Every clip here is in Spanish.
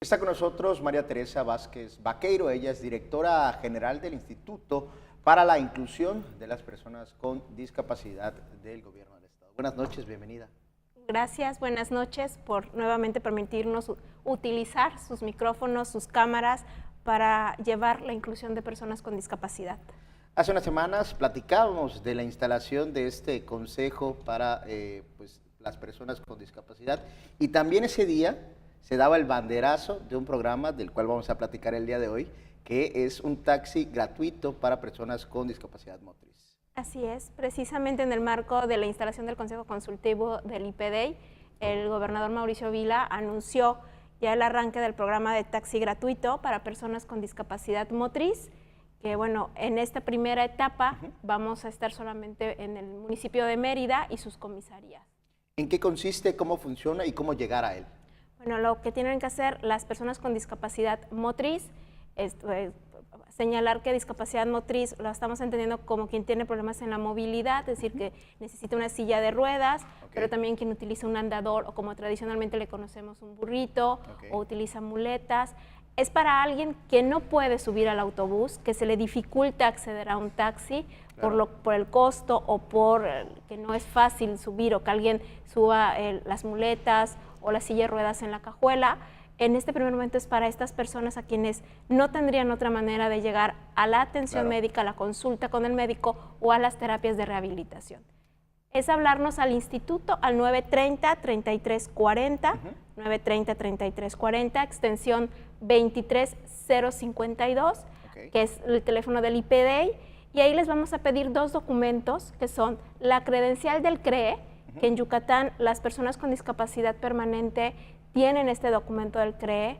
Está con nosotros María Teresa Vázquez Vaqueiro, ella es directora general del Instituto para la Inclusión de las Personas con Discapacidad del Gobierno del Estado. Buenas noches, bienvenida. Gracias, buenas noches por nuevamente permitirnos utilizar sus micrófonos, sus cámaras para llevar la inclusión de personas con discapacidad. Hace unas semanas platicábamos de la instalación de este consejo para las personas con discapacidad y también ese día se daba el banderazo de un programa del cual vamos a platicar el día de hoy, que es un taxi gratuito para personas con discapacidad motriz. Así es, precisamente en el marco de la instalación del Consejo Consultivo del IPDEI, el gobernador Mauricio Vila anunció ya el arranque del programa de taxi gratuito para personas con discapacidad motriz, que bueno, en esta primera etapa vamos a estar solamente en el municipio de Mérida y sus comisarías. ¿En qué consiste, cómo funciona y cómo llegar a él? Bueno, lo que tienen que hacer las personas con discapacidad motriz es señalar que discapacidad motriz lo estamos entendiendo como quien tiene problemas en la movilidad, es decir, que necesita una silla de ruedas, pero también quien utiliza un andador o como tradicionalmente le conocemos un burrito o utiliza muletas. Es para alguien que no puede subir al autobús, que se le dificulta acceder a un taxi por el costo o por que no es fácil subir o que alguien suba las muletas o la silla de ruedas en la cajuela. En este primer momento es para estas personas a quienes no tendrían otra manera de llegar a la atención médica, a la consulta con el médico o a las terapias de rehabilitación. Es hablarnos al instituto al 930-3340, 930-3340, extensión 23052, que es el teléfono del IPDEI, y ahí les vamos a pedir dos documentos que son la credencial del CREE, que en Yucatán las personas con discapacidad permanente tienen este documento del CREE,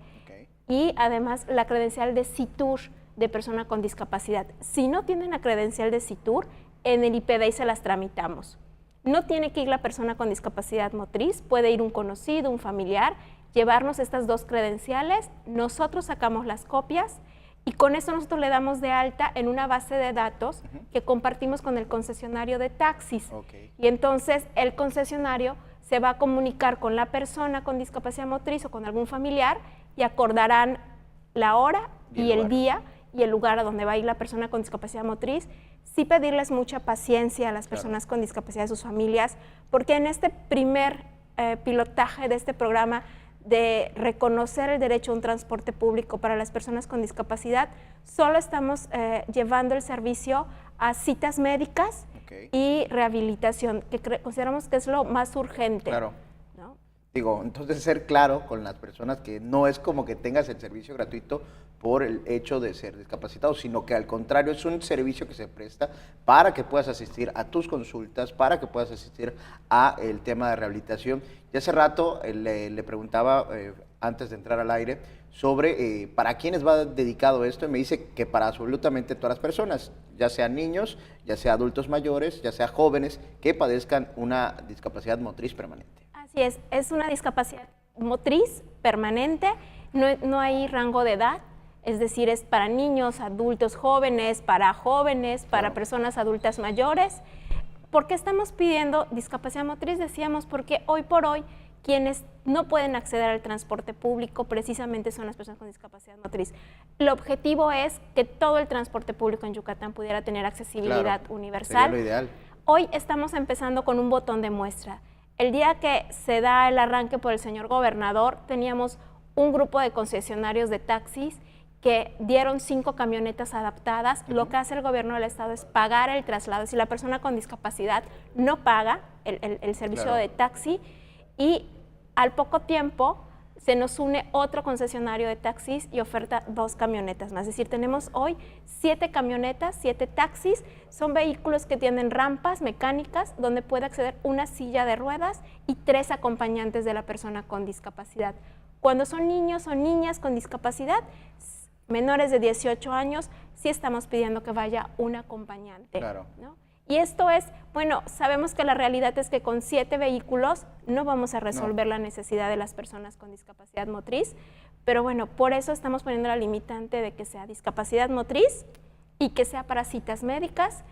y además la credencial de CITUR de persona con discapacidad. Si no tienen la credencial de CITUR, en el IPDEI se las tramitamos. No tiene que ir la persona con discapacidad motriz, puede ir un conocido, un familiar, llevarnos estas dos credenciales, nosotros sacamos las copias y con eso nosotros le damos de alta en una base de datos que compartimos con el concesionario de taxis. Y entonces el concesionario se va a comunicar con la persona con discapacidad motriz o con algún familiar y acordarán la hora y el día y el lugar a donde va a ir la persona con discapacidad motriz. Sí pedirles mucha paciencia a las personas con discapacidad y sus familias, porque en este primer pilotaje de este programa de reconocer el derecho a un transporte público para las personas con discapacidad, solo estamos llevando el servicio a citas médicas y rehabilitación, que consideramos que es lo más urgente. ¿No? Digo, entonces ser claro con las personas que no es como que tengas el servicio gratuito por el hecho de ser discapacitado, sino que al contrario es un servicio que se presta para que puedas asistir a tus consultas, para que puedas asistir a el tema de rehabilitación. Y hace rato le preguntaba, antes de entrar al aire, sobre para quiénes va dedicado esto, y me dice que para absolutamente todas las personas, ya sean niños, ya sea adultos mayores, ya sea jóvenes que padezcan una discapacidad motriz permanente. Así es una discapacidad motriz permanente, no hay rango de edad. Es decir, es para niños, adultos jóvenes, para personas adultas mayores. ¿Por qué estamos pidiendo discapacidad motriz? Decíamos porque hoy por hoy quienes no pueden acceder al transporte público precisamente son las personas con discapacidad motriz. El objetivo es que todo el transporte público en Yucatán pudiera tener accesibilidad universal. Sería lo ideal. Hoy estamos empezando con un botón de muestra. El día que se da el arranque por el señor gobernador, teníamos un grupo de concesionarios de taxis que dieron 5 camionetas adaptadas. Lo que hace el gobierno del estado es pagar el traslado. Si la persona con discapacidad no paga el servicio de taxi, y al poco tiempo se nos une otro concesionario de taxis y oferta 2 camionetas más. Es decir, tenemos hoy 7 camionetas, 7 taxis. Son vehículos que tienen rampas mecánicas donde puede acceder una silla de ruedas y 3 acompañantes de la persona con discapacidad. Cuando son niños o niñas con discapacidad, menores de 18 años, sí estamos pidiendo que vaya un acompañante. ¿No? Y esto es, bueno, sabemos que la realidad es que con 7 vehículos no vamos a resolver la necesidad de las personas con discapacidad motriz, pero bueno, por eso estamos poniendo la limitante de que sea discapacidad motriz y que sea para citas médicas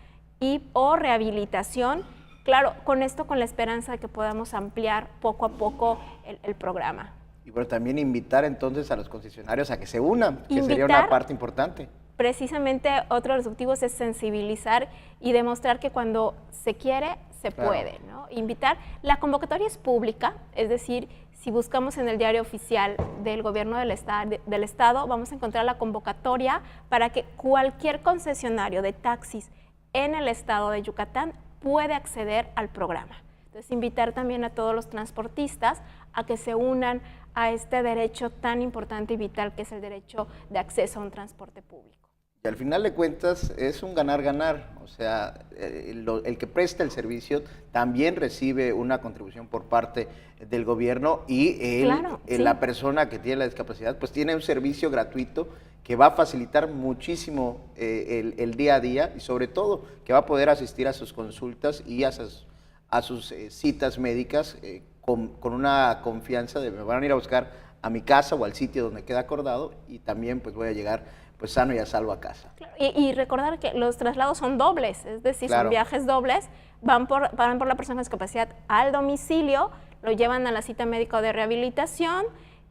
o rehabilitación. Claro, con esto con la esperanza de que podamos ampliar poco a poco el programa. Y bueno, también invitar entonces a los concesionarios a que se unan, que sería Invitar, una parte importante. precisamente otro de los objetivos es sensibilizar y demostrar que cuando se quiere, se Claro. puede, ¿no? Invitar, la convocatoria es pública, es decir, si buscamos en el diario oficial del gobierno del estado, vamos a encontrar la convocatoria para que cualquier concesionario de taxis en el estado de Yucatán puede acceder al programa. Entonces, invitar también a todos los transportistas a que se unan a este derecho tan importante y vital que es el derecho de acceso a un transporte público. Y al final de cuentas es un ganar-ganar, o sea, el que presta el servicio también recibe una contribución por parte del gobierno y Claro, sí. la persona que tiene la discapacidad pues tiene un servicio gratuito que va a facilitar muchísimo el día a día y sobre todo que va a poder asistir a sus consultas y a sus citas médicas con una confianza de me van a ir a buscar a mi casa o al sitio donde queda acordado y también pues voy a llegar pues sano y a salvo a casa. Claro, y recordar que los traslados son dobles, es decir, Claro. son viajes dobles, van por la persona con discapacidad al domicilio, lo llevan a la cita médica o de rehabilitación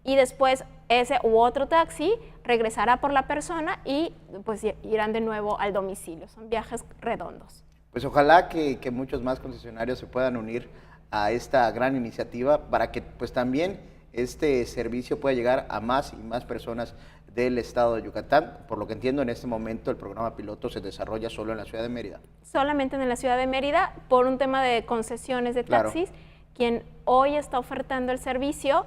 y después ese u otro taxi regresará por la persona y pues irán de nuevo al domicilio. Son viajes redondos. Pues ojalá que muchos más concesionarios se puedan unir a esta gran iniciativa para que pues también este servicio pueda llegar a más y más personas del estado de Yucatán. Por lo que entiendo, en este momento el programa piloto se desarrolla solo en la ciudad de Mérida. Solamente en la ciudad de Mérida, por un tema de concesiones de Claro. taxis, quien hoy está ofertando el servicio,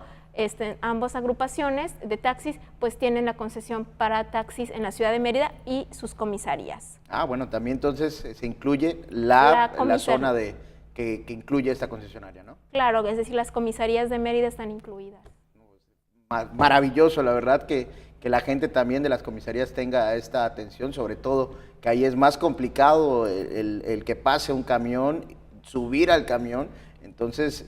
ambas agrupaciones de taxis, pues tienen la concesión para taxis en la ciudad de Mérida y sus comisarías. Ah, bueno, también entonces se incluye La la zona que incluye esta concesionaria, ¿no? Claro, es decir, las comisarías de Mérida están incluidas. Maravilloso, la verdad que la gente también de las comisarías tenga esta atención, sobre todo que ahí es más complicado el que pase un camión, subir al camión, entonces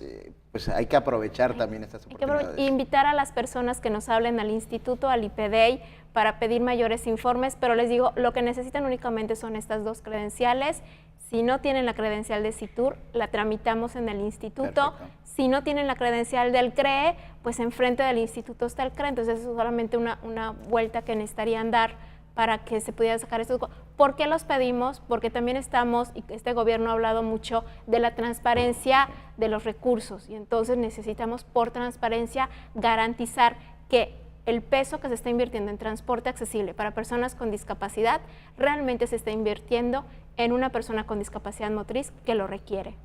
pues hay que aprovechar también estas oportunidades. Invitar a las personas que nos hablen al instituto, al IPDEI, para pedir mayores informes, pero les digo, lo que necesitan únicamente son estas dos credenciales. Si no tienen la credencial de CITUR, la tramitamos en el instituto. Perfecto. Si no tienen la credencial del CREE, pues enfrente del instituto está el CREE, entonces es solamente una vuelta que necesitarían dar para que se pudiera sacar estos. ¿Por qué los pedimos? Porque también estamos, y este gobierno ha hablado mucho de la transparencia de los recursos, y entonces necesitamos por transparencia garantizar que el peso que se está invirtiendo en transporte accesible para personas con discapacidad realmente se está invirtiendo en una persona con discapacidad motriz que lo requiere.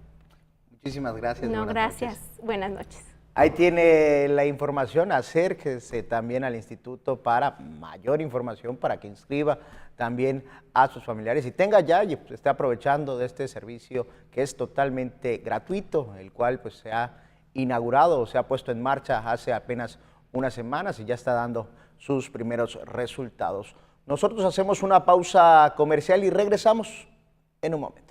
Muchísimas gracias. No, buenas gracias. noches. Buenas noches. Ahí tiene la información, acérquese también al instituto para mayor información, para que inscriba también a sus familiares y tenga ya y pues, esté aprovechando de este servicio que es totalmente gratuito, el cual pues se ha inaugurado, se ha puesto en marcha hace apenas unas semanas y ya está dando sus primeros resultados. Nosotros hacemos una pausa comercial y regresamos en un momento.